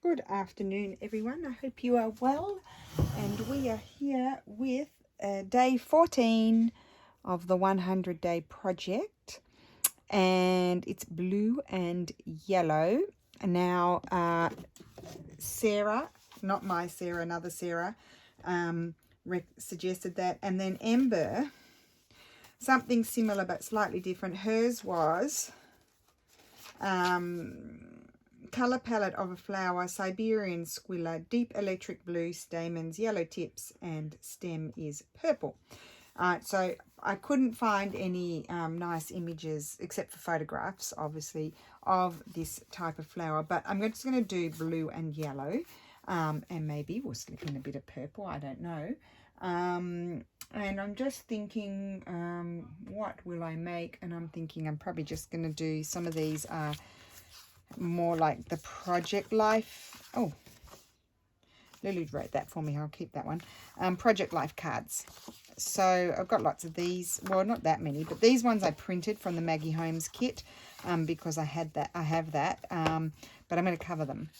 Good afternoon, everyone. I hope you are well. And we are here with day 14 of the 100-day project. And it's blue and yellow. Now, Sarah, not my Sarah, another Sarah, suggested that. And then Ember, something similar but slightly different. Hers was color palette of a flower, Siberian squilla, deep electric blue, stamens, yellow tips, and stem is purple. So I couldn't find any nice images except for photographs, obviously, of this type of flower. But I'm just going to do blue and yellow, and maybe we'll slip in a bit of purple. I don't know. And I'm just thinking, what will I make? And I'm thinking I'm probably just going to do some of these more like the Project Life. Oh, Lulu wrote that for me. I'll keep that one. Project Life cards. So I've got lots of these. Well, not that many, but these ones I printed from the Maggie Holmes kit because I have that. But I'm going to cover them.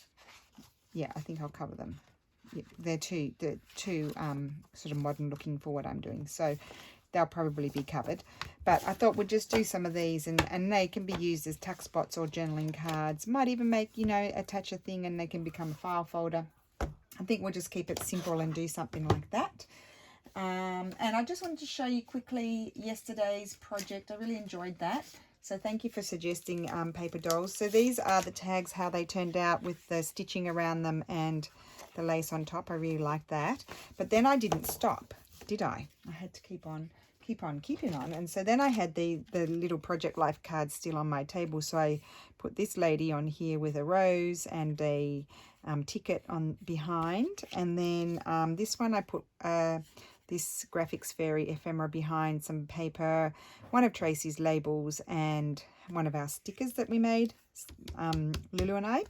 Yeah, I think I'll cover them. Yeah, they're too sort of modern looking for what I'm doing. So they'll probably be covered. But I thought we'd just do some of these and they can be used as tuck spots or journaling cards. Might even make, attach a thing and they can become a file folder. I think we'll just keep it simple and do something like that. And I just wanted to show you quickly yesterday's project. I really enjoyed that. So thank you for suggesting paper dolls. So these are the tags, how they turned out with the stitching around them and the lace on top. I really like that. But then I didn't stop, did I? I had to keep on keeping on. And so then I had the little Project Life cards still on my table. So I put this lady on here with a rose and a ticket on behind. And then this one I put this Graphics Fairy ephemera behind, some paper, one of Tracy's labels, and one of our stickers that we made, Lulu and I.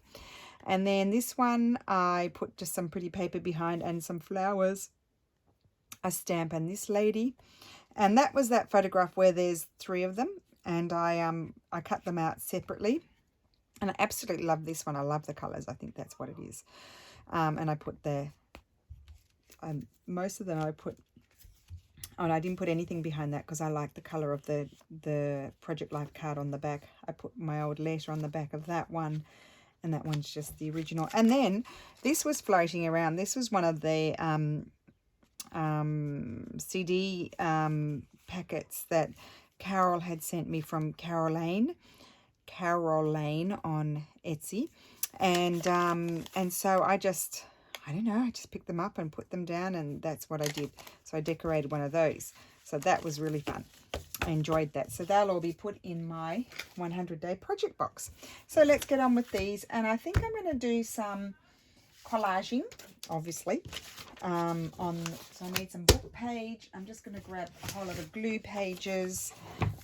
And then this one I put just some pretty paper behind and some flowers, a stamp, and this lady. And that was that photograph where there's 3 of them, and I cut them out separately. And I absolutely love this one. I love the colors. I think that's what it is. And I put most of them I put. Oh, and I didn't put anything behind that because I like the color of the Project Life card on the back. I put my old letter on the back of that one, and that one's just the original. And then this was floating around. This was one of the CD packets that Carol had sent me from Caroline on Etsy, and so I just picked them up and put them down, and that's what I did. So I decorated one of those. So that was really fun. I enjoyed that. So they'll all be put in my 100-day project box. So let's get on with these, and I think I'm going to do some collaging, obviously. So I need some book page. I'm just going to grab a whole lot of glue pages.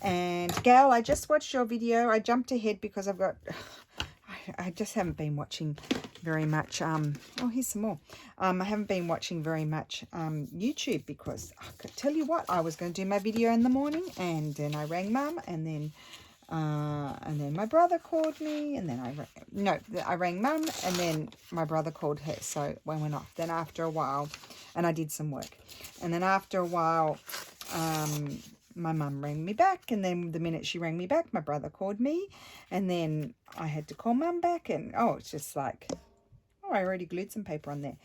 And Gal, I just watched your video. I jumped ahead because I just haven't been watching very much. Oh, here's some more. I haven't been watching very much YouTube because I could tell you what, I was going to do my video in the morning, and then I rang Mum, and then my brother called me, and then I rang Mum, and then my brother called her, so we went off. Then after a while, and I did some work, and then after a while, my mum rang me back, and then the minute she rang me back, my brother called me, and then I had to call Mum back, and it's just like, I already glued some paper on there.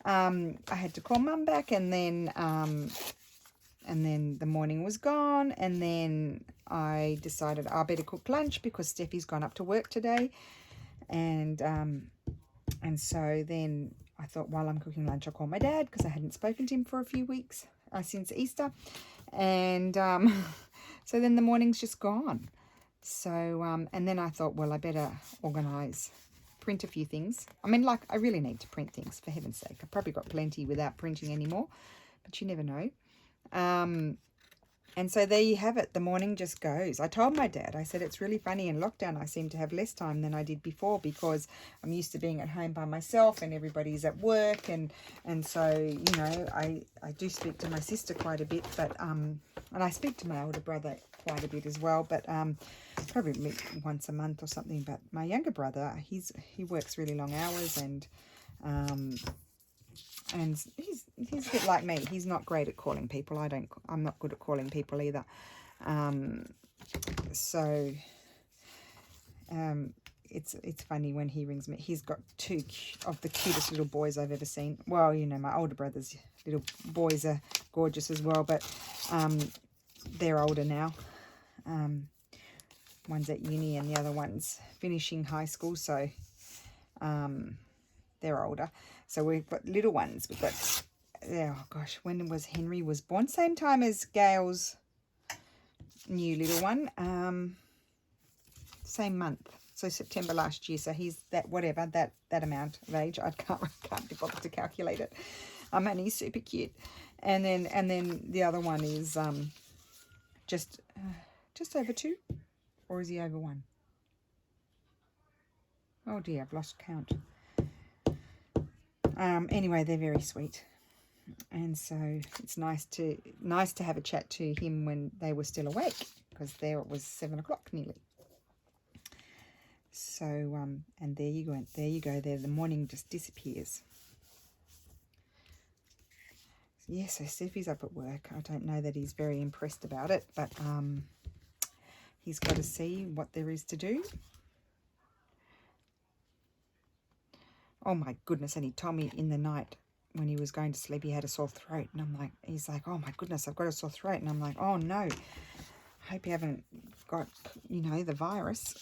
I had to call Mum back, and then the morning was gone, and then I decided I better cook lunch because Steffi's gone up to work today, and so then I thought while I'm cooking lunch I'll call my dad because I hadn't spoken to him for a few weeks since Easter, and so then the morning's just gone. So and then I thought, well, I better print a few things. I mean, like, I really need to print things, for heaven's sake. I've probably got plenty without printing anymore, but you never know. And so there you have it. The morning just goes. I told my dad, I said, it's really funny in lockdown. I seem to have less time than I did before because I'm used to being at home by myself and everybody's at work. And so, you know, I do speak to my sister quite a bit, but, and I speak to my older brother quite a bit as well, but, probably once a month or something. But my younger brother, he works really long hours and he's a bit like me. He's not great at calling people. I'm not good at calling people either. So it's funny when he rings me. He's got two of the cutest little boys I've ever seen. Well, you know, my older brother's little boys are gorgeous as well, but they're older now. One's at uni and the other one's finishing high school, so they're older. So we've got little ones. We've got, oh gosh, when was Henry was born? Same time as Gail's new little one. Same month. So September last year. So he's that, whatever, that amount of age. I can't be bothered to calculate it. And he's super cute. And then the other one is just over 2. Or is he over 1? Oh dear, I've lost count. Anyway, they're very sweet, and so it's nice to have a chat to him when they were still awake, because there it was 7 o'clock nearly. So and there you go. There, the morning just disappears. Yeah, so Steffi's up at work. I don't know that he's very impressed about it, but he's got to see what there is to do. Oh my goodness, and he told me in the night when he was going to sleep he had a sore throat, and I'm like, he's like, oh my goodness, I've got a sore throat, and I'm like, oh no, I hope you haven't got, you know, the virus.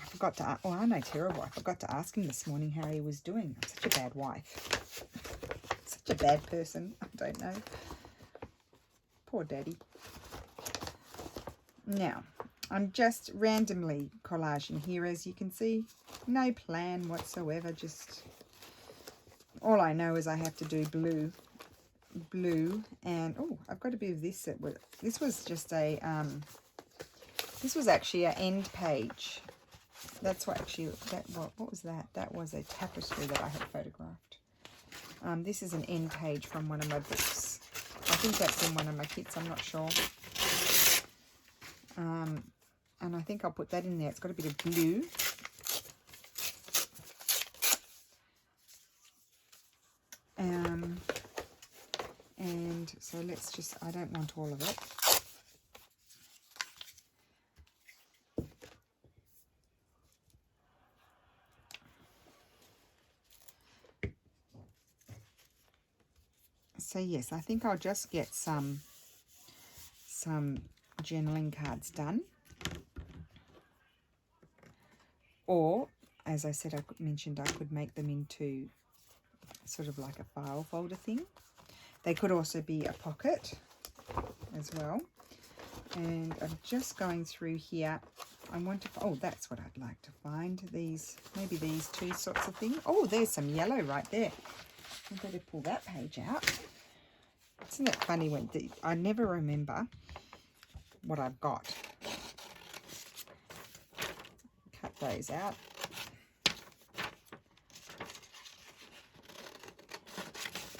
I forgot to, oh, I know, terrible, I forgot to ask him this morning how he was doing. I'm such a bad wife, such a bad person, I don't know. Poor daddy. Now, I'm just randomly collaging here, as you can see. No plan whatsoever, just all I know is I have to do blue, and oh, I've got a bit of this. This was just a this was actually an end page. That's what actually what was that? That was a tapestry that I had photographed. This is an end page from one of my books. I think that's in one of my kits, I'm not sure. And I think I'll put that in there. It's got a bit of blue. And so let's just, I don't want all of it. So yes, I think I'll just get some journaling cards done. Or, as I said, I mentioned I could make them into sort of like a file folder thing. They could also be a pocket as well. And I'm just going through here. I want to, oh, that's what I'd like to find. These, maybe these two sorts of things. Oh, there's some yellow right there. I better pull that page out. Isn't it funny when I never remember what I've got. Cut those out.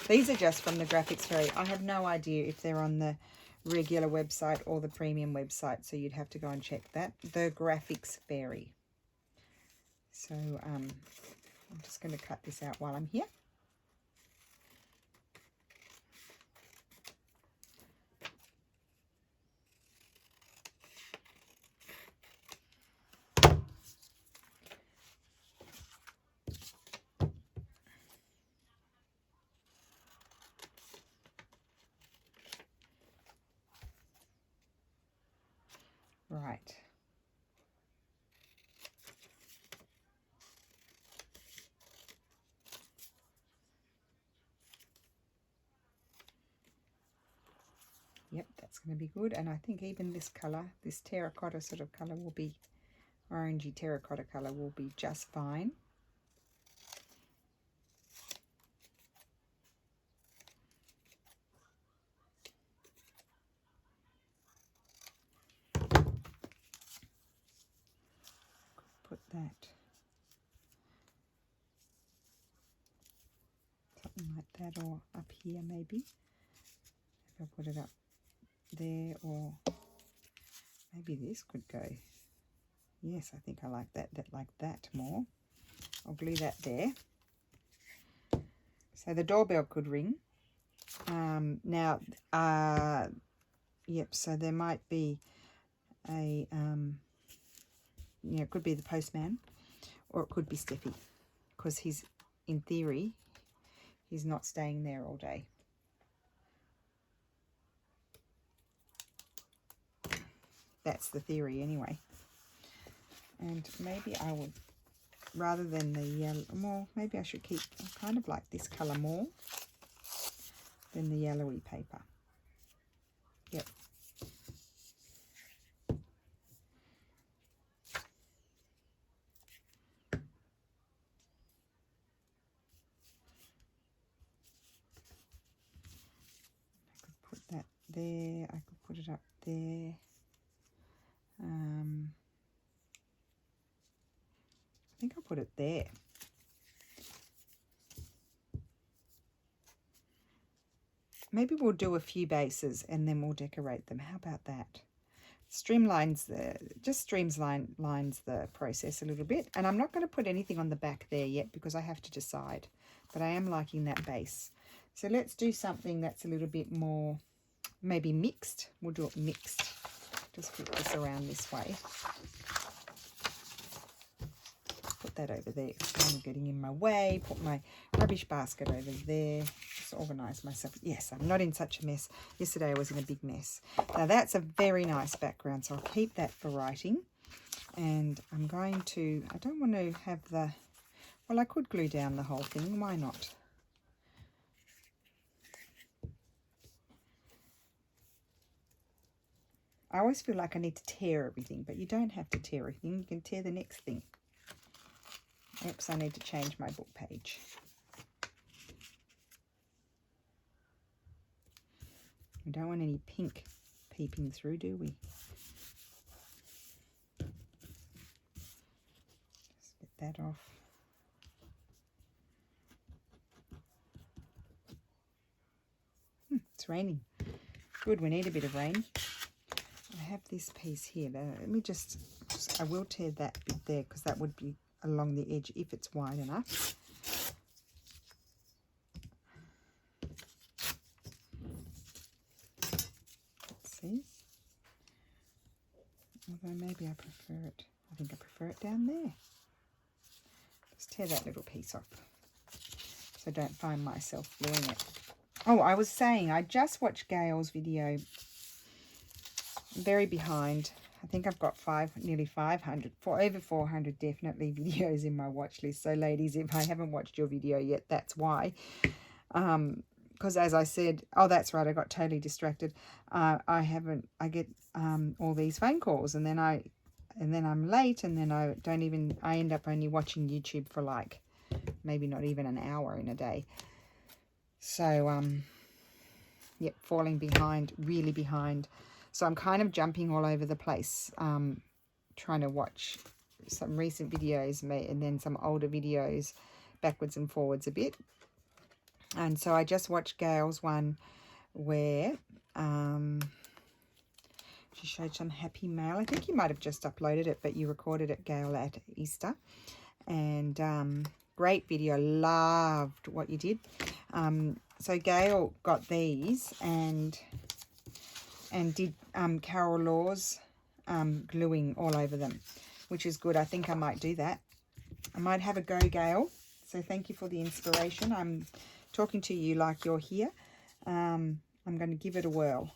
These are just from the Graphics Fairy. I have no idea if they're on the regular website or the premium website, so you'd have to go and check that. The Graphics Fairy. So I'm just going to cut this out while I'm here. Right. Yep, that's going to be good. And I think even this colour, this terracotta sort of colour will be, orangey terracotta colour will be just fine. that. Something like that, or up here maybe. If I put it up there, or maybe this could go. Yes, I think I like that like that more. I'll glue that there. So the doorbell could ring. Now, yep, so there might be a, it could be the postman, or it could be Steffi, because he's, in theory, he's not staying there all day. That's the theory anyway. And maybe I would, rather than the yellow, well, maybe I should keep, I kind of like this colour more than the yellowy paper. Yep. I could put that there, I could put it up there. I think I'll put it there. Maybe we'll do a few bases and then we'll decorate them. How about that? Streamlines lines the process a little bit. And I'm not going to put anything on the back there yet because I have to decide. But I am liking that base. So let's do something that's a little bit more, maybe mixed. We'll do it mixed. Just flip this around this way. Put that over there. It's kind of getting in my way. Put my rubbish basket over there. Just organise myself. Yes, I'm not in such a mess. Yesterday I was in a big mess. Now that's a very nice background, so I'll keep that for writing. And I'm going to, I don't want to have the, well, I could glue down the whole thing. Why not? I always feel like I need to tear everything, but you don't have to tear everything. You can tear the next thing. Oops, I need to change my book page. We don't want any pink peeping through, do we? Just get that off. It's raining. Good, we need a bit of rain. I have this piece here. Let me just I will tear that bit there because that would be along the edge if it's wide enough. Let's see. Although maybe I prefer it. I think I prefer it down there. Just tear that little piece off so I don't find myself gluing it. Oh, I was saying I just watched Gail's video. Very behind. I think I've got nearly 500, over 400 definitely videos in my watch list. So ladies, if I haven't watched your video yet, that's why. Because as I said, oh, that's right, I got totally distracted. I get all these phone calls and then I'm late and then I end up only watching YouTube for like maybe not even an hour in a day. So, yep, falling behind, really behind. So I'm kind of jumping all over the place, trying to watch some recent videos and then some older videos backwards and forwards a bit. And so I just watched Gail's one where she showed some happy mail. I think you might have just uploaded it, but you recorded it, Gail, at Easter. And great video. Loved what you did. So Gail got these and did Carol Law's gluing all over them, which is good. I think I might do that. I might have a go, Gail. So thank you for the inspiration. I'm talking to you like you're here. I'm going to give it a whirl.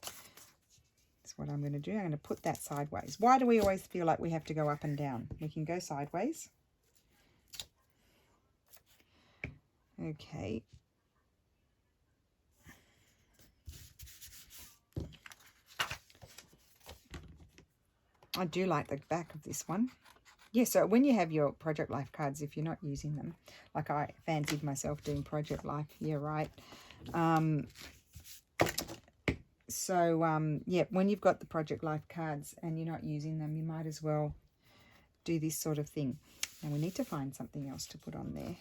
That's what I'm going to do. I'm going to put that sideways. Why do we always feel like we have to go up and down? We can go sideways. Okay. I do like the back of this one. Yeah, so when you have your Project Life cards, if you're not using them, like I fancied myself doing Project Life, yeah, right. Yeah, when you've got the Project Life cards and you're not using them, you might as well do this sort of thing. Now we need to find something else to put on there.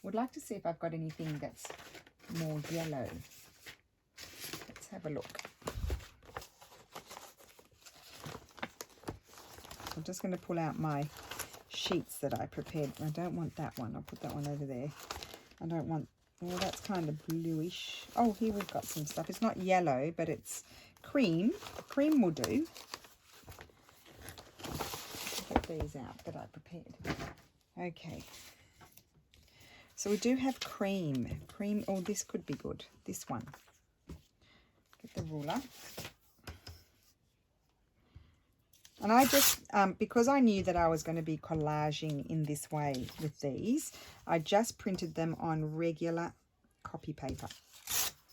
Would like to see if I've got anything that's more yellow. Let's have a look. I'm just going to pull out my sheets that I prepared. I don't want that one. I'll put that one over there. I don't want, well, that's kind of bluish. Oh, here we've got some stuff. It's not yellow, but it's cream. Cream will do. Get these out that I prepared. Okay. So we do have cream. Cream, oh, this could be good. This one. Get the ruler. And I just, because I knew that I was going to be collaging in this way with these, I just printed them on regular copy paper.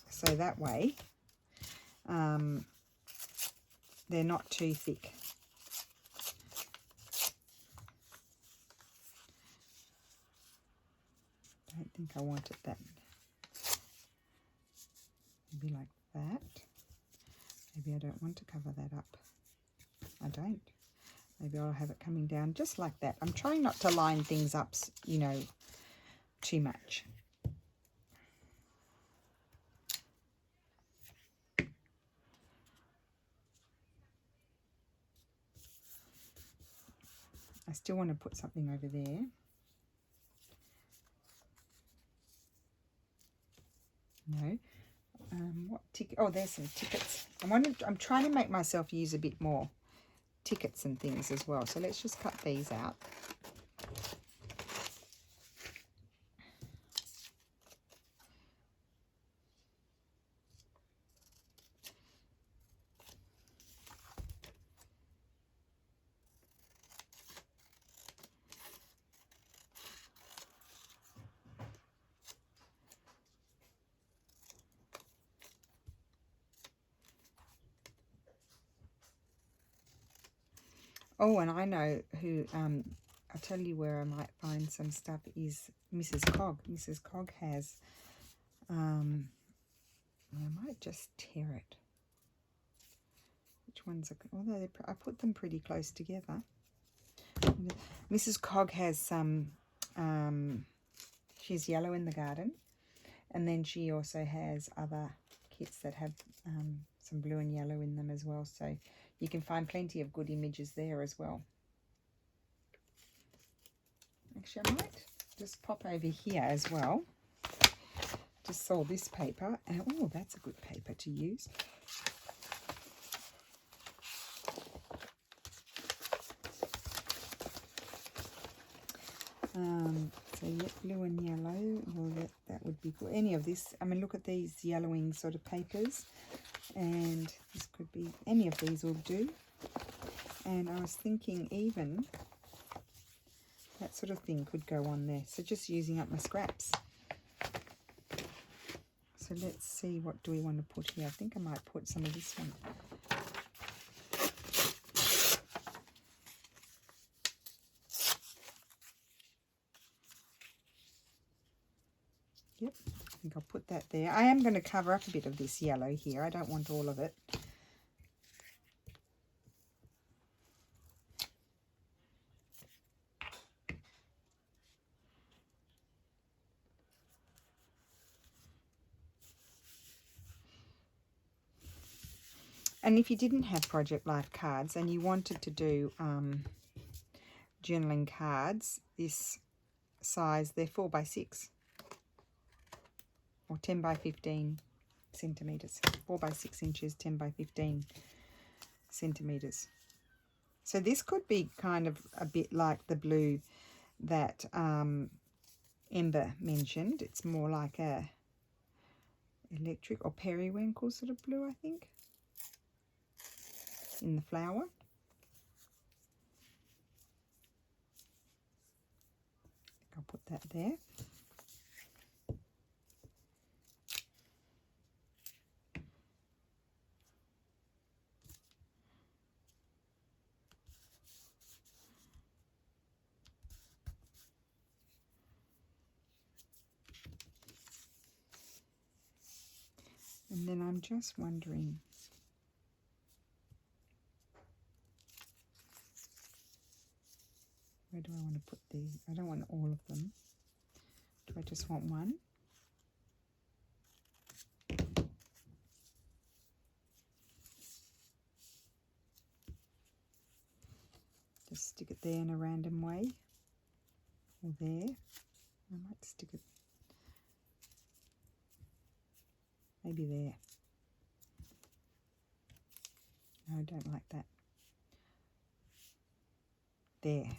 So that way, they're not too thick. I don't think I wanted that. Maybe like that. Maybe I don't want to cover that up. I don't. Maybe I'll have it coming down just like that. I'm trying not to line things up, you know, too much. I still want to put something over there. No. What ticket? Oh, there's some tickets. I'm trying to make myself use a bit more tickets and things as well. So let's just cut these out. Oh, and I know who, I'll tell you where I might find some stuff is Mrs. Cog. Mrs. Cog has, I might just tear it. Which ones are, although I put them pretty close together. Mrs. Cog has some, she's Yellow in the Garden. And then she also has other kits that have some blue and yellow in them as well. So you can find plenty of good images there as well. Actually, I might just pop over here as well. Just saw this paper. And oh, that's a good paper to use. So yeah, blue and yellow, well, that would be good. Any of this, I mean, look at these yellowing sort of papers. And this could be, any of these will do. And I was thinking even that sort of thing could go on there. So just using up my scraps. So let's see, what do we want to put here? I think I might put some of this one. Yep, I think I'll put that there. I am going to cover up a bit of this yellow here. I don't want all of it. And if you didn't have Project Life cards and you wanted to do journaling cards, this size, they're 4x6 or 10 by 15 centimeters. 4 by 6 inches, 10 by 15 centimeters. So this could be kind of a bit like the blue that Ember mentioned. It's more like a electric or periwinkle sort of blue, I think, in the flower. I'll put that there. And then I'm just wondering, put these? I don't want all of them. Do I just want one? Just stick it there in a random way. Or there. I might stick it maybe there. No, I don't like that. There.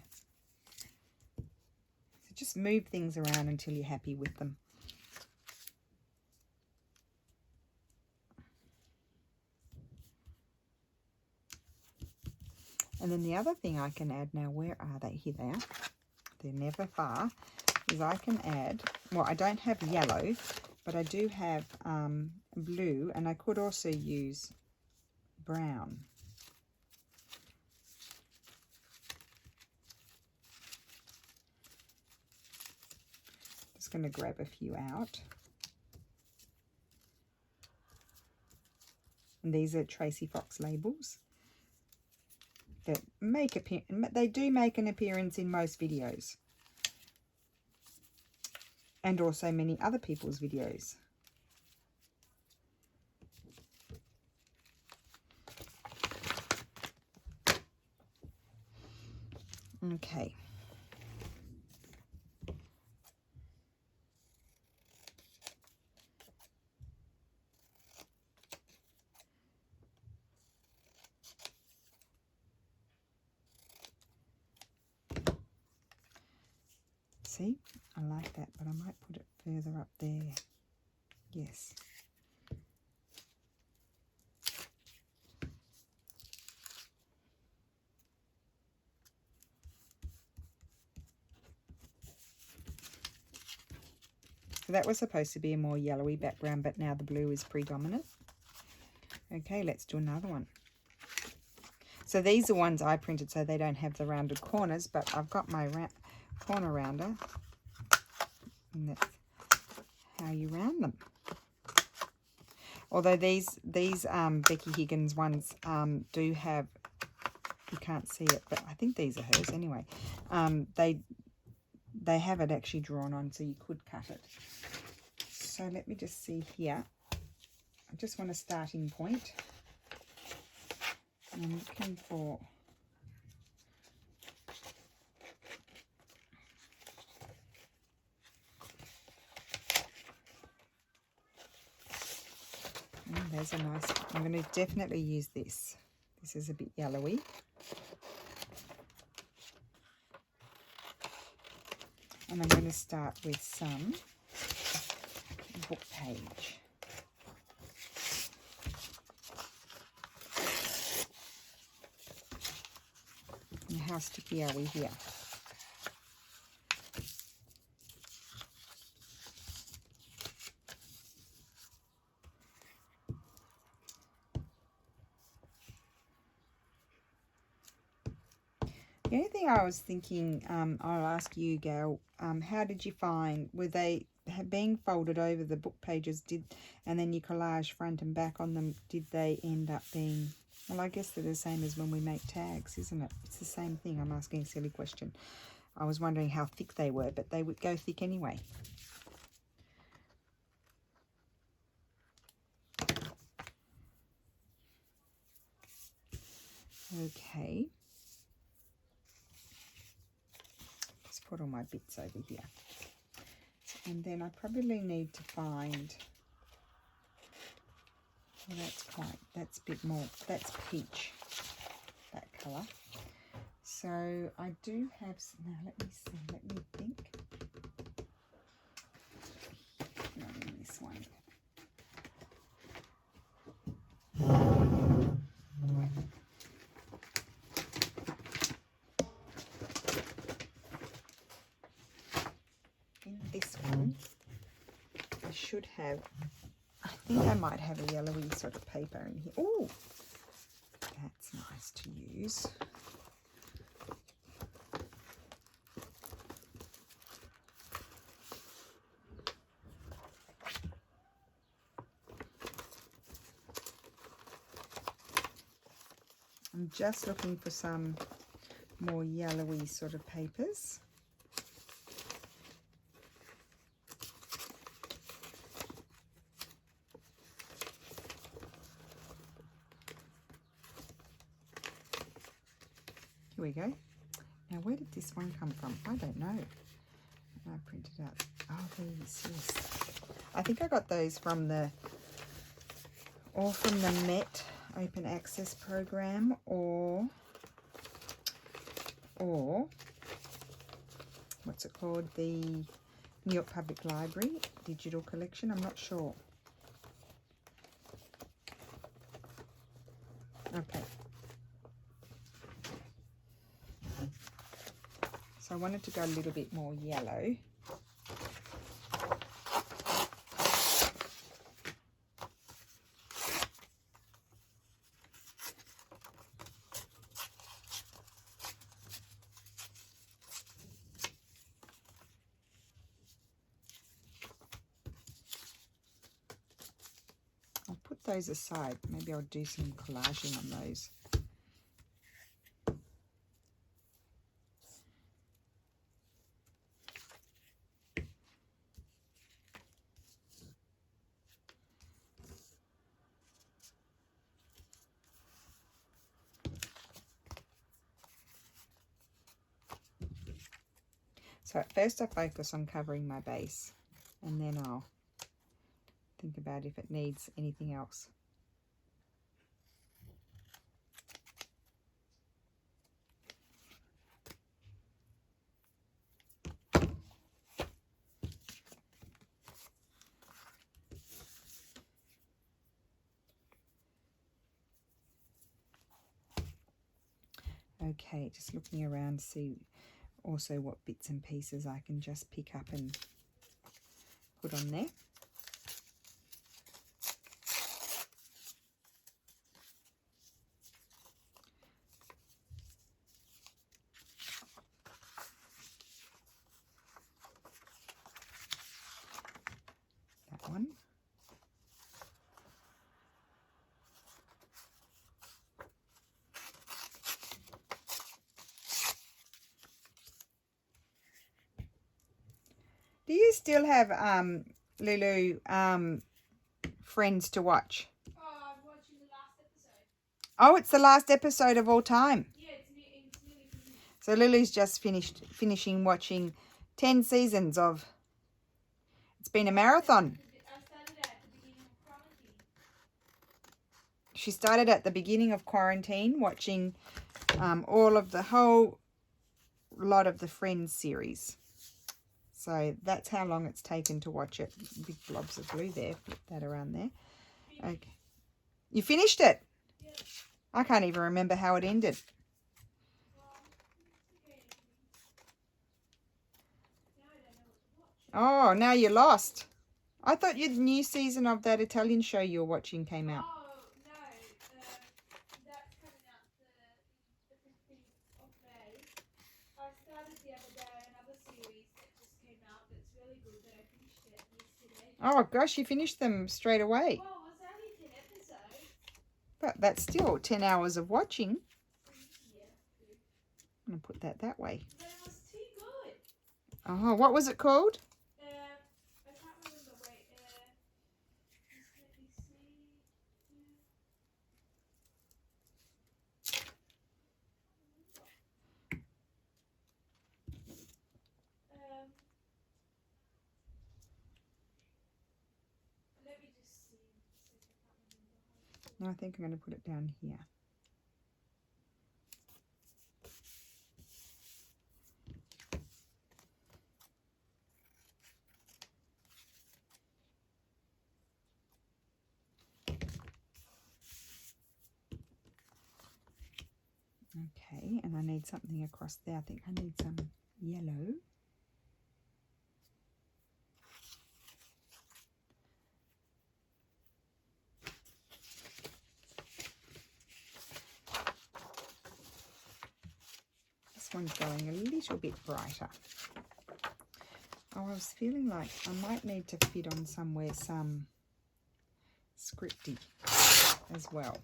So just move things around until you're happy with them. And then the other thing I can add now, where are they? Here they are. They're never far. Is I can add, well, I don't have yellow, but I do have blue, and I could also use brown. Just going to grab a few out. And these are Tracy Fox labels that they do make an appearance in most videos, and also many other people's videos. Okay. See, I like that, but I might put it further up there. Yes. So that was supposed to be a more yellowy background, but now the blue is predominant. Okay, let's do another one. So these are ones I printed so they don't have the rounded corners, but I've got my corner rounder, and that's how you round them. Although these Becky Higgins ones do have, you can't see it, but I think these are hers anyway. They have it actually drawn on, so you could cut it. So let me just see here. I just want a starting point. And I'm looking for there's a nice, I'm going to definitely use this. This is a bit yellowy. And I'm going to start with some book page. And how sticky are we here? The only thing I was thinking, I'll ask you, Gail, how did you find, were they being folded over the book pages, and then you collage front and back on them, did they end up being, well, I guess they're the same as when we make tags, isn't it? It's the same thing. I'm asking a silly question. I was wondering how thick they were, but they would go thick anyway. Okay. Just put all my bits over here. And then I probably need to find, well, that's a bit more, that's peach, that colour. So I do have, now let me see, let me think. Not in this one. In this one, I should have, I think I might have a yellowy sort of paper in here. Oh, that's nice to use. I'm just looking for some more yellowy sort of papers. we go. Now, where did this one come from? I don't know. I printed out. Oh, these, yes. I think I got those from the Met Open Access program, or what's it called? The New York Public Library digital collection. I'm not sure. Okay. So I wanted to go a little bit more yellow. I'll put those aside. Maybe I'll do some collaging on those. So at first I focus on covering my base, and then I'll think about if it needs anything else. Okay, just looking around to see also what bits and pieces I can just pick up and put on there. That one. Do you still have Lulu Friends to watch? I'm watching the last episode. Oh, it's the last episode of all time. Yeah, it's nearly finished. So Lulu's just finishing watching 10 seasons of. It's been a marathon. I started at the beginning of quarantine. She started at the beginning of quarantine watching all of the whole lot of the Friends series. So that's how long it's taken to watch it. Big blobs of blue there. Flip that around there. Okay. You finished it? Yeah. I can't even remember how it ended. Oh, now you're lost. I thought the new season of that Italian show you were watching came out. Oh, no. That's coming out the 15th of May. I started the other day another series that just came out that's really good that I finished it yesterday. Oh, gosh, you finished them straight away. Well, it was only 10 episodes. But that's still 10 hours of watching. Yeah, true. I'm going to put that way. But it was too good. Oh, what was it called? I can't remember. Wait, just let me see. Let me just see. I can't remember. I think I'm going to put it down here. Okay, and I need something across there. I think I need some yellow. This one's going a little bit brighter. Oh, I was feeling like I might need to fit on somewhere some scripty as well.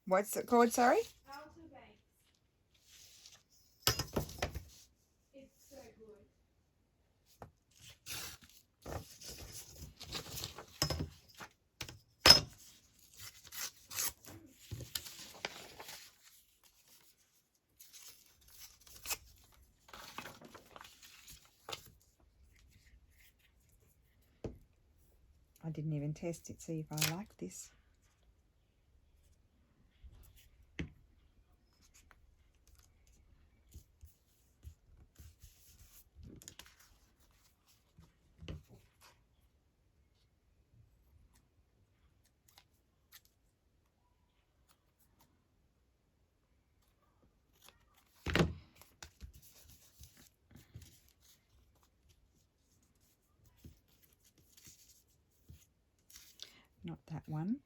What's it called, sorry? Outer Banks. I didn't even test it, see if I like this. Not that one.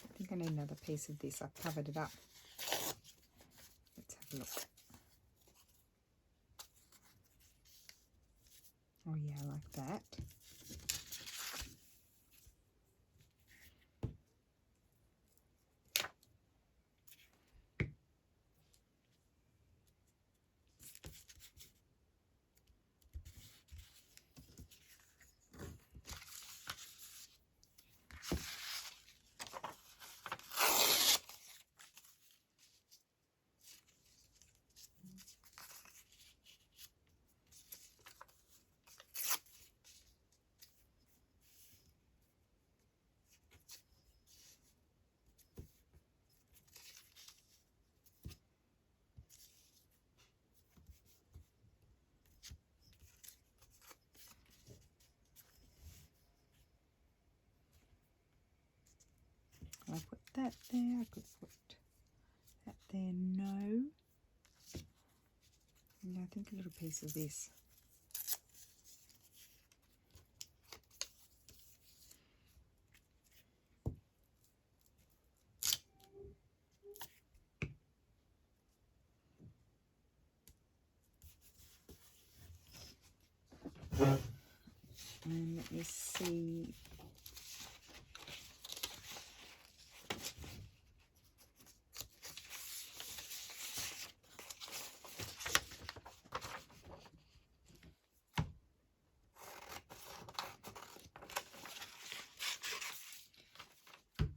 I think I need another piece of this. I've covered it up. Let's have a look. Oh yeah, I like that. I'll put that there. I could put that there. No. No, I think a little piece of this. And let me see.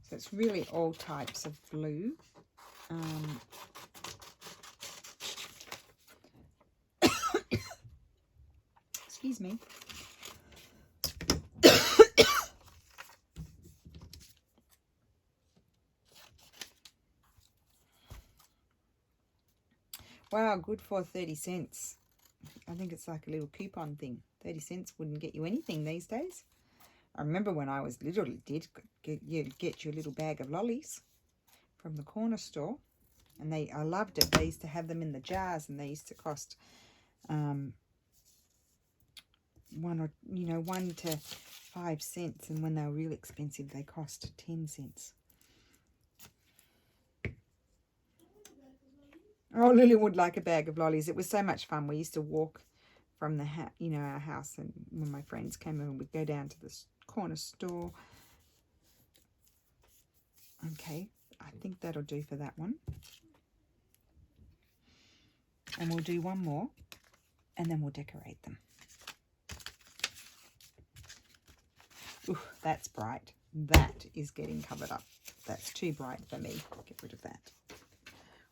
So it's really all types of blue. Excuse me. Wow, good for 30 cents. I think it's like a little coupon thing. 30 cents wouldn't get you anything these days. I remember when I was little, it did get you a little bag of lollies from the corner store. And I loved it. They used to have them in the jars, and they used to cost 1 to 5 cents. And when they were real expensive, they cost 10 cents. Oh, Lily would like a bag of lollies. It was so much fun. We used to walk from the our house, and when my friends came over, we'd go down to the corner store. Okay, I think that'll do for that one. And we'll do one more, and then we'll decorate them. Ooh, that's bright. That is getting covered up. That's too bright for me. Get rid of that.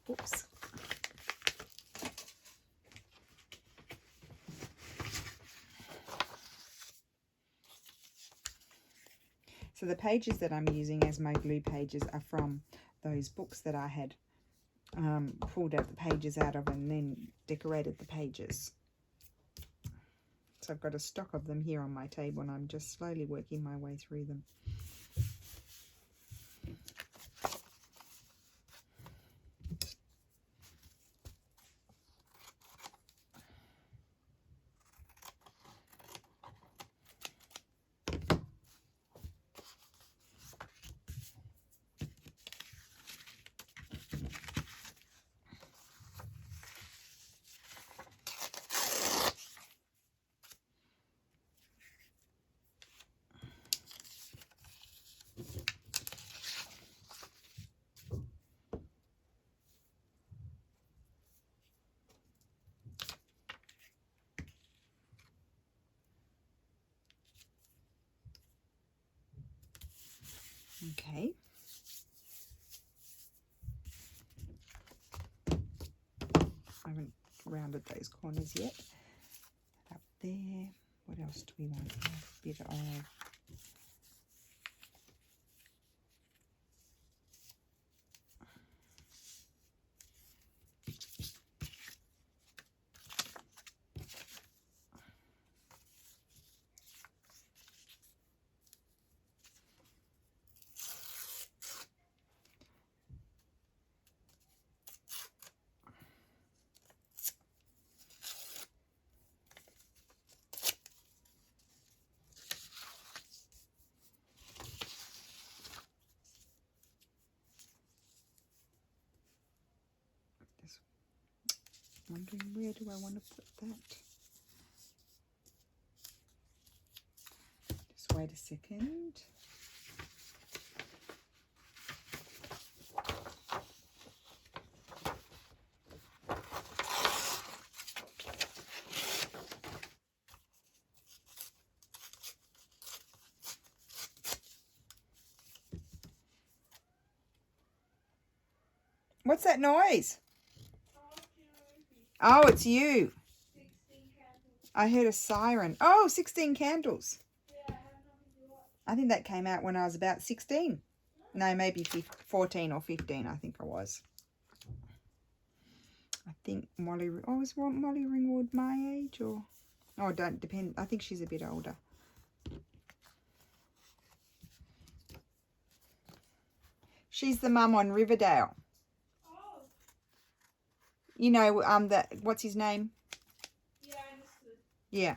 Whoops. So the pages that I'm using as my glue pages are from those books that I had pulled out the pages out of and then decorated the pages. So I've got a stock of them here on my table, and I'm just slowly working my way through them. Okay. I haven't rounded those corners yet. Up there. What else do we want? A bit of wondering where do I want to put that? Just wait a second. What's that noise? Oh, it's you. 16 candles. I heard a siren. Oh, 16 candles. Yeah, I have nothing to watch. I think that came out when I was about 16. No, maybe 14 or 15, I think I was. I think Molly... Oh, was Molly Ringwood my age or... Oh, don't depend. I think she's a bit older. She's the mum on Riverdale. Oh, You know, that... What's his name? yeah, I understood. Yeah.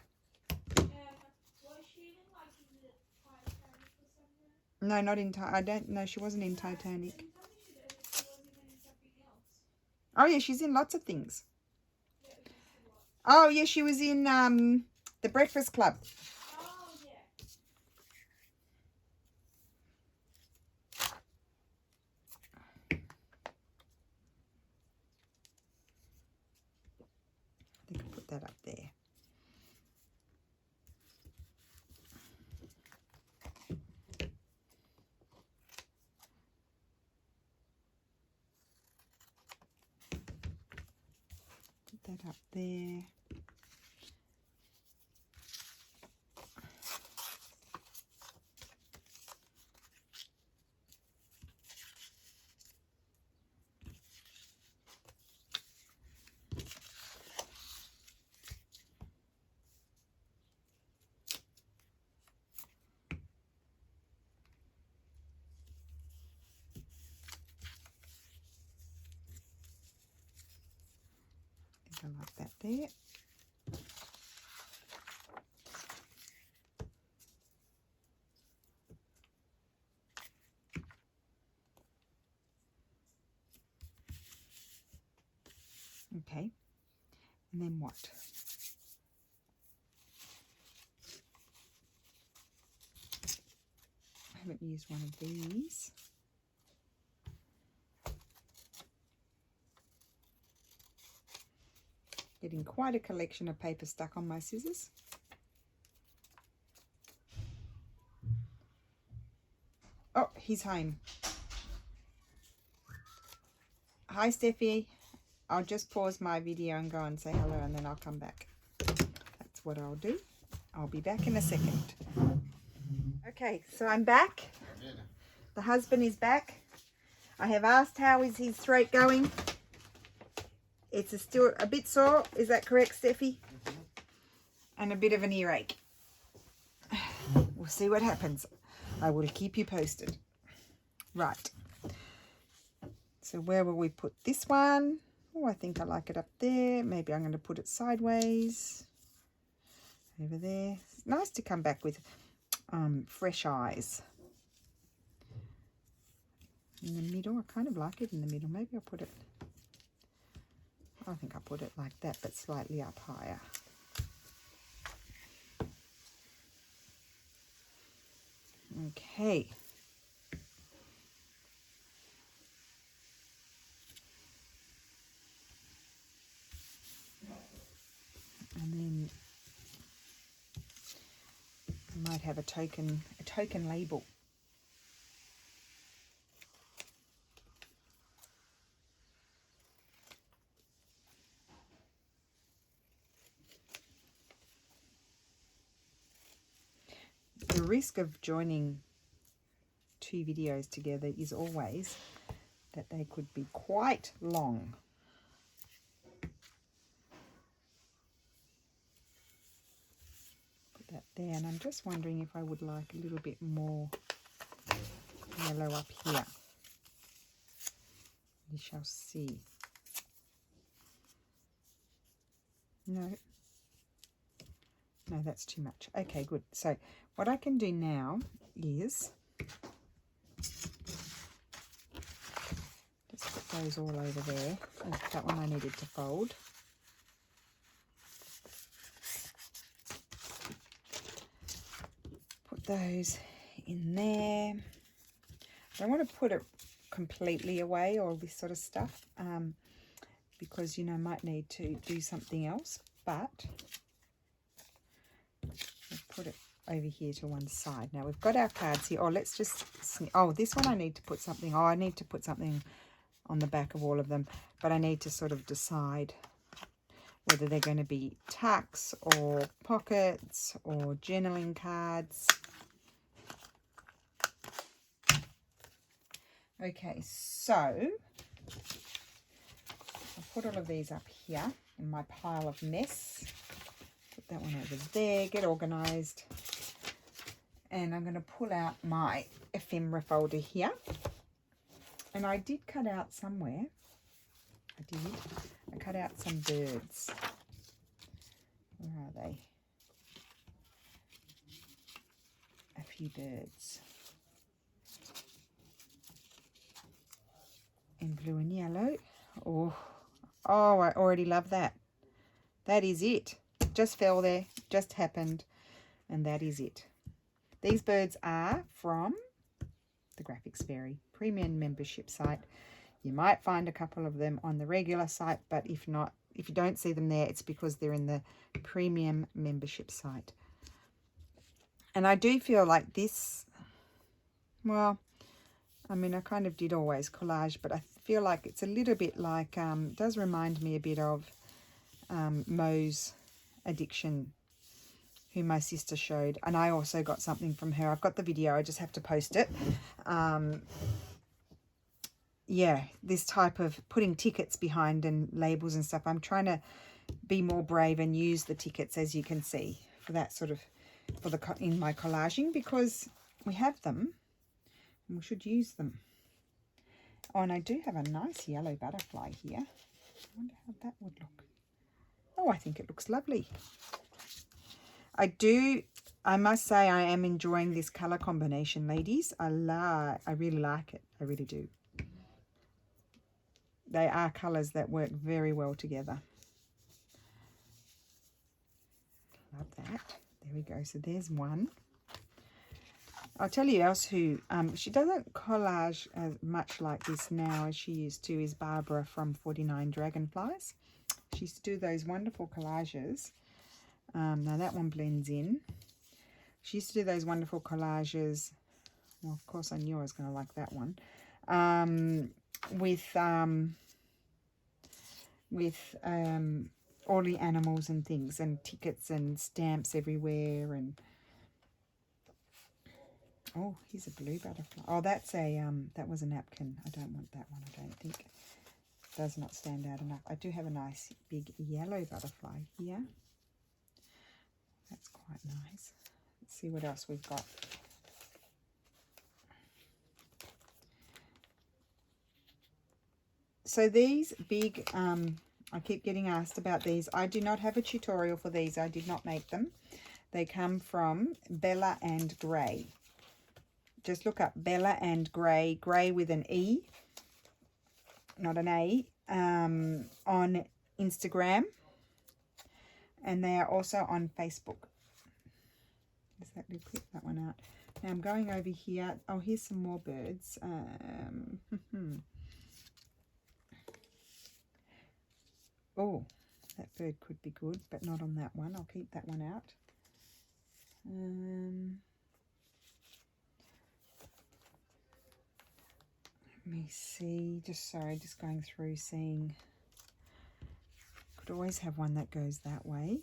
Was she even like in the Titanic or something? No, not in... I don't know. She wasn't in Titanic. You told me she was even in something else. Oh, yeah, she's in lots of things. Yeah, it was just a lot. Oh, yeah, she was in The Breakfast Club. Oh, yeah. I think I'll put that up there. Put that up there. I like that there. Okay, and then what? I haven't used one of these. Getting quite a collection of paper stuck on my scissors. Oh, he's home. Hi, Steffi. I'll just pause my video and go and say hello, and then I'll come back. That's what I'll do. I'll be back in a second. Okay, so I'm back. The husband is back. I have asked how is his throat going. It's still a bit sore. Is that correct, Steffi? And a bit of an earache. We'll see what happens. I will keep you posted. Right. So where will we put this one? Oh, I think I like it up there. Maybe I'm going to put it sideways. Over there. It's nice to come back with fresh eyes. In the middle. I kind of like it in the middle. Maybe I'll put it... I think I'll put it like that, but slightly up higher. Okay. And then I might have a token label. risk of joining two videos together is always that they could be quite long. Put that there, and I'm just wondering if I would like a little bit more yellow up here. We shall see. No, that's too much. Okay, good. So what I can do now is just put those all over there. Oh, that one I needed to fold. Put those in there. I don't want to put it completely away, all this sort of stuff, because, you know, might need to do something else, but we'll put it over here to one side. Now we've got our cards here. Oh, let's just, oh, this one I need to put something, oh, I need to put something on the back of all of them, but I need to sort of decide whether they're going to be tucks or pockets or journaling cards. Okay, so I'll put all of these up here in my pile of mess. Put that one over there, get organised. And I'm going to pull out my ephemera folder here. And I did cut out somewhere. I cut out some birds. Where are they? A few birds. In blue and yellow. Oh, I already love that. That is it. Just fell there, just happened, and that is it. These birds are from the Graphics Fairy premium membership site. You might find a couple of them on the regular site, but if not, if you don't see them there, it's because they're in the premium membership site. And I do feel like this, well, I mean, I kind of did always collage, but I feel like it's a little bit like, does remind me a bit of Mo's Addiction, who my sister showed. And I also got something from her. I've got the video, I just have to post it. Yeah, this type of putting tickets behind and labels and stuff. I'm trying to be more brave and use the tickets, as you can see, for that sort of, for the in my collaging, because we have them. And we should use them. Oh, and I do have a nice yellow butterfly here. I wonder how that would look. Oh, I think it looks lovely. I must say I am enjoying this colour combination, ladies. I really like it. I really do. They are colours that work very well together. Love that. There we go. So there's one. I'll tell you else who, she doesn't collage as much like this now as she used to, is Barbara from 49 Dragonflies. She used to do those wonderful collages. Now that one blends in. She used to do those wonderful collages. Well, of course I knew I was going to like that one. With all the animals and things and tickets and stamps everywhere. And oh, here's a blue butterfly. Oh, that's a that was a napkin. I don't want that one, I don't think. It does not stand out enough. I do have a nice big yellow butterfly here. That's quite nice. Let's see what else we've got. So these big, I keep getting asked about these. I do not have a tutorial for these. I did not make them. They come from Bella and Grey. Just look up Bella and Grey, Grey with an E, not an A, on Instagram. And they are also on Facebook. Just let me click that one out. Now I'm going over here. Oh, here's some more birds. Oh, that bird could be good, but not on that one. I'll keep that one out. Let me see. Just going through seeing. Could always have one that goes that way.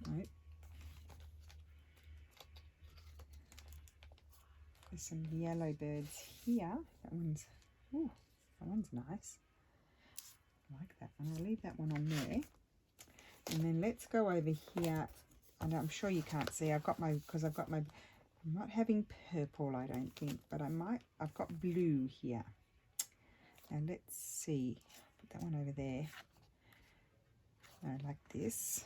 Nope. some yellow birds here. Ooh, that one's nice. I like that one. I'll leave that one on there. And then let's go over here. And I'm sure you can't see. I'm not having purple, I don't think, but I've got blue here. Now let's see. Put that one over there. Like this.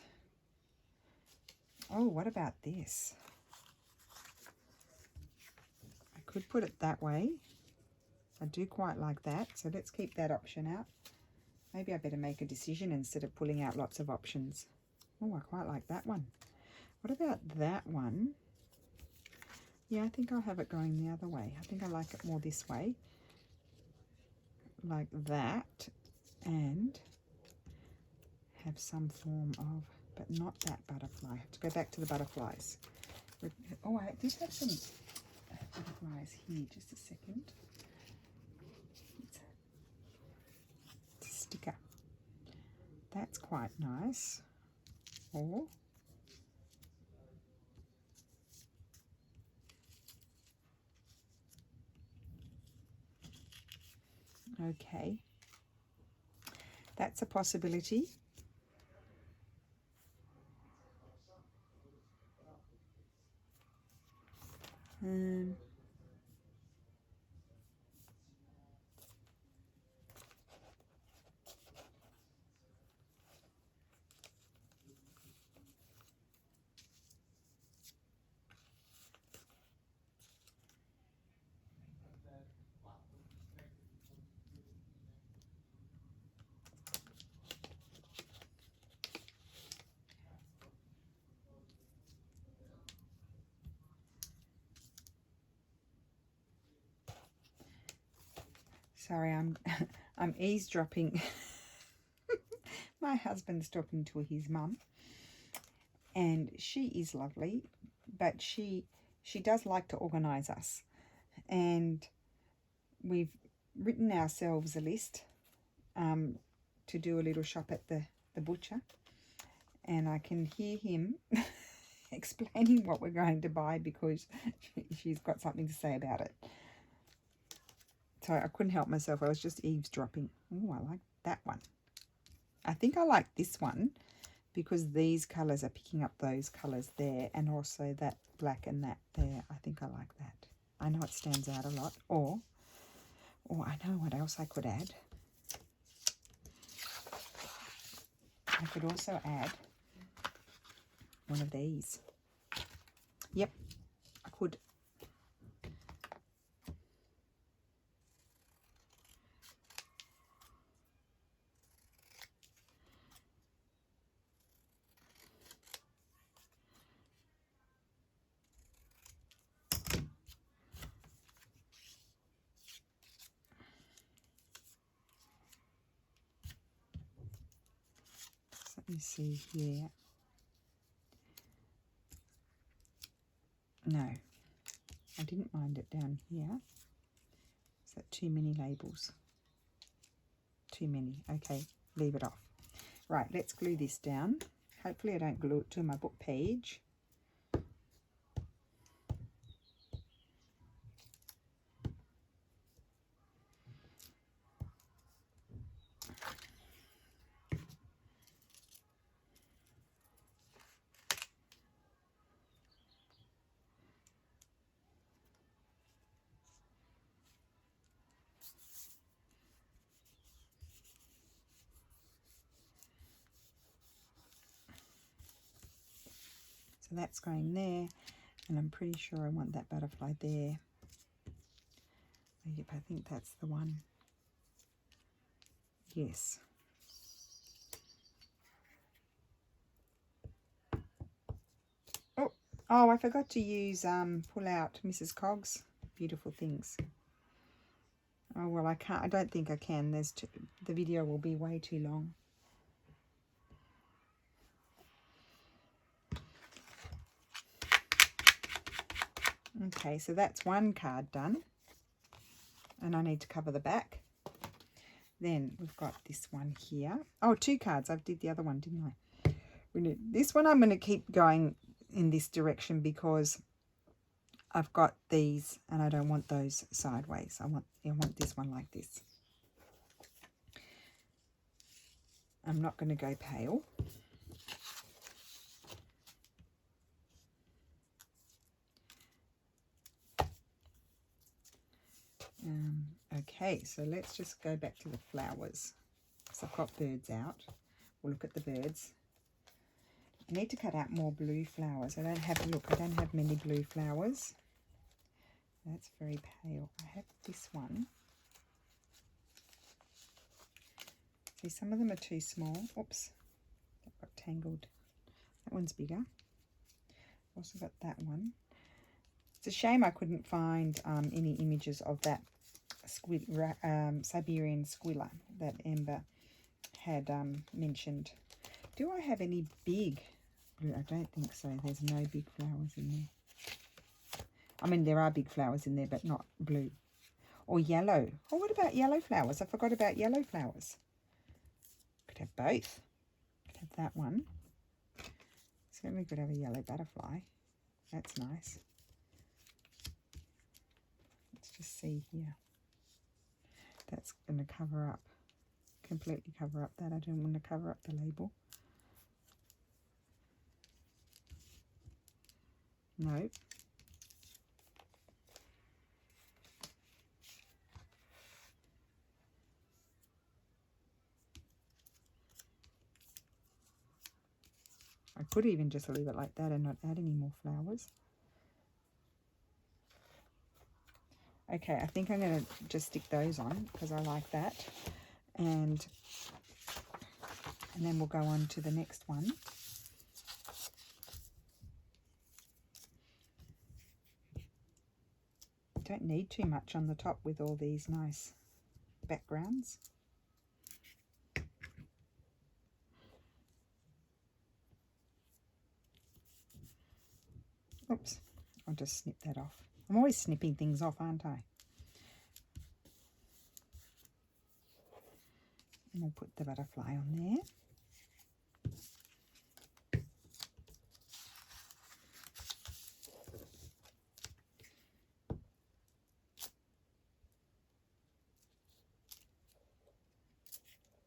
Oh, what about this? I could put it that way. I do quite like that, so let's keep that option out. Maybe I better make a decision instead of pulling out lots of options. Oh, I quite like that one. What about that one? Yeah, I think I'll have it going the other way. I think I like it more this way. Like that. And have some form of, but not that butterfly. I have to go back to the butterflies. Oh, I did have some butterflies here. Just a second. It's a sticker. That's quite nice. Or okay, that's a possibility. Sorry, I'm eavesdropping. My husband's talking to his mum, and she is lovely, but she does like to organise us, and we've written ourselves a list to do a little shop at the butcher, and I can hear him explaining what we're going to buy because she's got something to say about it. So I couldn't help myself. I was just eavesdropping. Oh, I like that one. I think I like this one because these colours are picking up those colours there, and also that black and that there. I think I like that. I know it stands out a lot. Or I know what else I could add. I could also add one of these. Yep, I could. Let me see here. No, I didn't mind it down here. Is that too many labels? Too many. Okay, leave it off. Right, let's glue this down. Hopefully I don't glue it to my book page. So that's going there, and I'm pretty sure I want that butterfly there. Yep, I think that's the one. Yes. Oh, I forgot to use pull out Mrs. Cog's Beautiful Things. Oh, well, I can't. I don't think I can. The video will be way too long. Okay, so that's one card done, and I need to cover the back. Then we've got this one here. Oh, two cards. I did the other one, didn't I? We need this one. I'm going to keep going in this direction because I've got these and I don't want those sideways. I want this one like this. I'm not going to go pale. Okay, so let's just go back to the flowers. So I've got birds out. We'll look at the birds. I need to cut out more blue flowers. I don't have many blue flowers. That's very pale. I have this one. See, some of them are too small. Oops, that got tangled. That one's bigger. I've also got that one. It's a shame I couldn't find any images of that Siberian squilla that Ember had mentioned. Do I have any big blue? I don't think so. There's no big flowers in there. I mean, there are big flowers in there, but not blue. Or yellow. Oh, what about yellow flowers? I forgot about yellow flowers. Could have both. Could have that one. Certainly could have a yellow butterfly. That's nice. Let's just see here. That's going to cover up, completely cover up that. I don't want to cover up the label. No. I could even just leave it like that and not add any more flowers. Okay, I think I'm going to just stick those on because I like that. And then we'll go on to the next one. Don't need too much on the top with all these nice backgrounds. Oops, I'll just snip that off. I'm always snipping things off, aren't I? And we'll put the butterfly on there.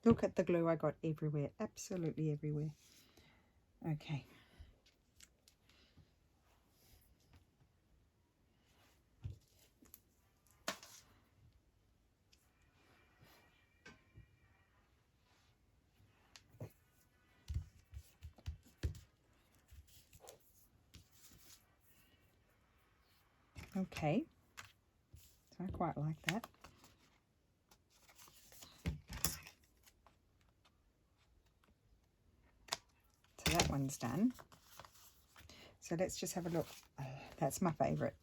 Look at the glue I got everywhere, absolutely everywhere. Okay. Okay, so I quite like that. So that one's done. So let's just have a look. That's my favourite.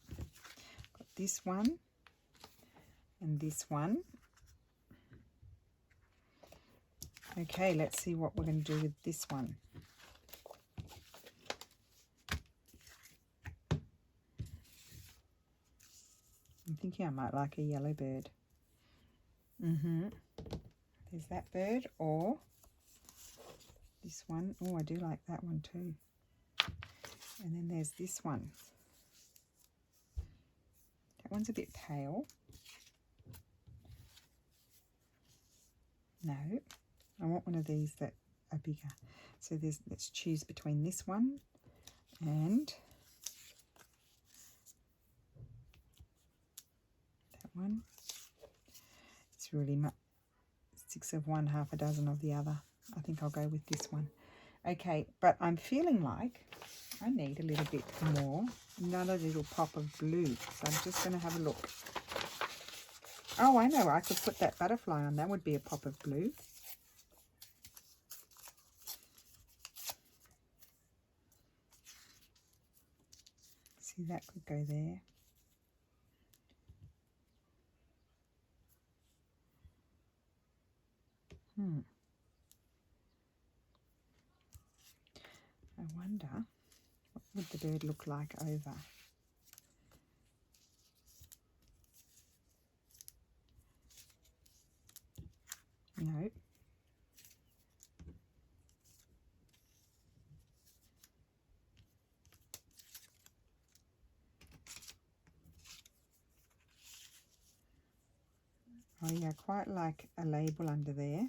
Got this one and this one. Okay, let's see what we're going to do with this one. I'm thinking I might like a yellow bird. There's that bird, or this one. Oh, I do like that one too. And then there's this one. That one's a bit pale. No, I want one of these that are bigger. So let's choose between this one and that one. It's really much 6 of one, half a dozen of the other. I think I'll go with this one. Okay, but I'm feeling like I need a little bit more, another little pop of blue. So I'm just going to have a look. Oh, I know, I could put that butterfly on. That would be a pop of blue. See, that could go there. I wonder, what would the bird look like over? No. Oh yeah, I quite like a label under there.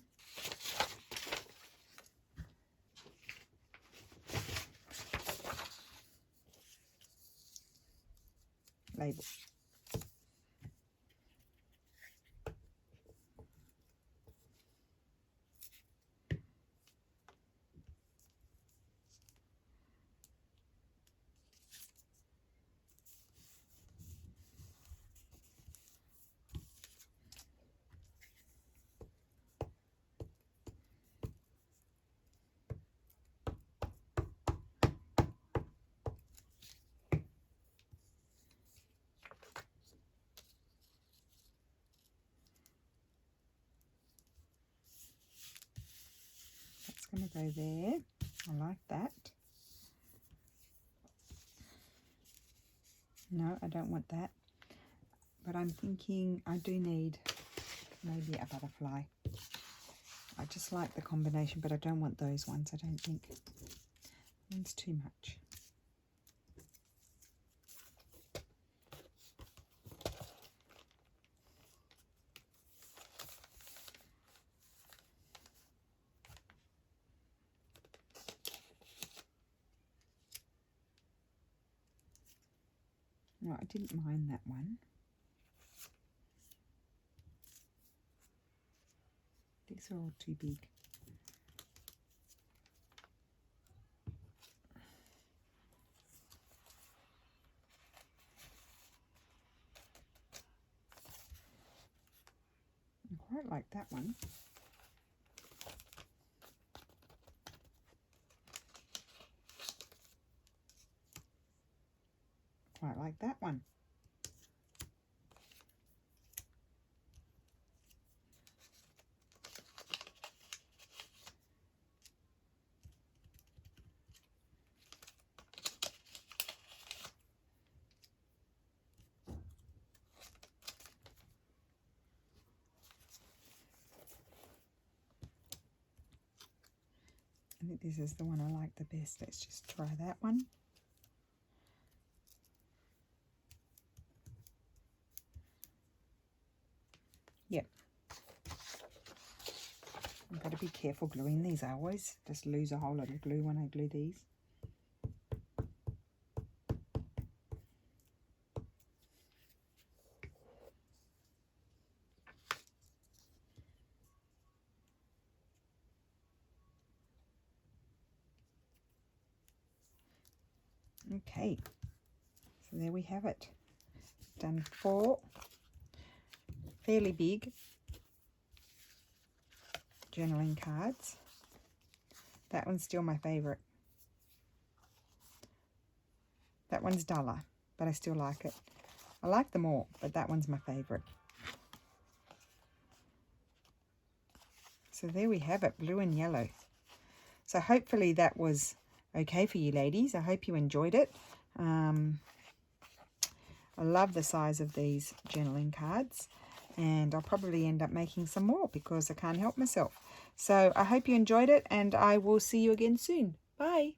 Label. That's going to go there. I like that. No, I don't want that. But I'm thinking I do need maybe a butterfly. I just like the combination, but I don't want those ones, I don't think. One's too much. No, I didn't mind that one. These are all too big. I quite like that one. Quite like that one. I think this is the one I like the best. Let's just try that one. Yep. I've got to be careful gluing these. I always just lose a whole lot of glue when I glue these. Okay, so there we have it. Done 4 fairly big journaling cards. That one's still my favourite. That one's duller, but I still like it. I like them all, but that one's my favourite. So there we have it, blue and yellow. So hopefully that was okay for you ladies. I hope you enjoyed it. I love the size of these journaling cards, and I'll probably end up making some more because I can't help myself. So I hope you enjoyed it, and I will see you again soon. Bye.